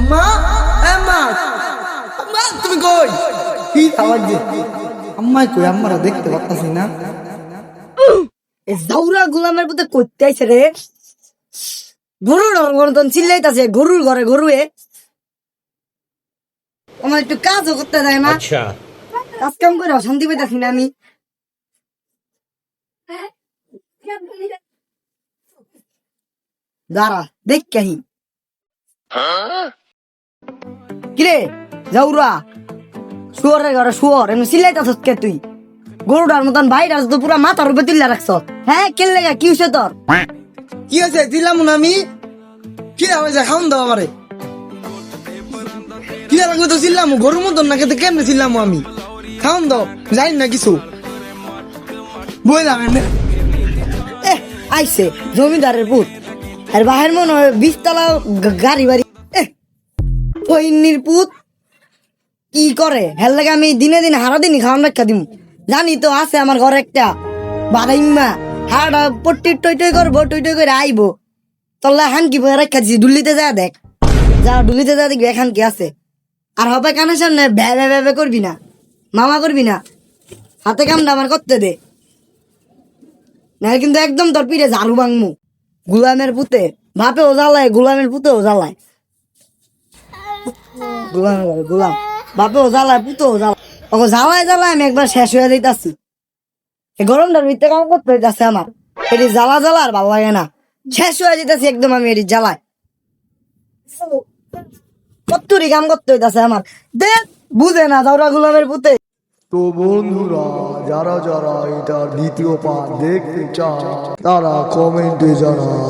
আম্মা আম্মা আম্মা তুমি কই কি আওয়াজ যে আম্মাই কই আম্মারা দেখতে পাচ্ছি না এ জাউরা গোলামের পুতে করতে আইছে রে গরুর গরতন চিল্লাইতাছে গরুর ঘরে গরুয়ে আমার একটু কাজও করতে দেয় না আচ্ছা কাজ কাম করে অশান্তি পাইতাছি না আমি দাঁড়া দেখ কাহি কিরে জাউরা শুয়ারের ঘরে শুয়ার এমন চিল্লাইতাছস কে তুই গরুটার মতন বাইরে তো পুরা মাথার উপরে তুললা রাখছ হ্যাঁ কেলে কি হইছে তোর কি হয়েছে দিলাম না আমি কি হয়েছে খাওন দাও আমারে কি লাগবে তো ছিলাম গরুর মতন না খেতে কেমনে ছিলাম আমি খাওন দাও জানি না কিছু বললাম আইছে জমিদারের পুত আর বাহের মনে হয় 20 তলা গাড়ি বাড়ি ওইনির পুত কি করে হেল লাগে আমি দিনে দিনে হারা দিনই খাওয়ান রাখা দিম জানি তো আছে আমার ঘরে একটা বাড়াইমা হাড়া পট্টি টই টই করবো টই টই করে আইবো তল্লা হান কি বয়ে রাখা দিছি ডুলিতে যা দেখ যা ডুলিতে যা দেখবি এখান কি আছে আর হবে কানের সামনে ভ্যা ভ্যা করবি না মামা করবি না হাতে কামটা আমার করতে দে না কিন্তু একদম তোর পিঠে ঝাড়ু ভাঙমু গুলামের পুতে বাপেও জ্বালায় গুলামের পুতেও জ্বালায় গুলাম বাপেও জ্বালায় পুতেও জ্বালায় ওকে জ্বালায় জ্বালায় আমি একবার শেষ হয়ে যাইতাছি এই গরমটার ভিতরে কাম করতে হইতাছে আমার এটি জ্বালা জ্বালা আর ভালো লাগে না শেষ হয়ে যেতেছি একদম আমি এটি জ্বালায় কত্তুরি কাম করতে হইতাছে আমার দেখ বুঝে না দাওরা গুলামের পুতে তো বন্ধুরা যারা যারা এটার দ্বিতীয় পার্ট দেখতে চান তারা কমেন্টে জানান।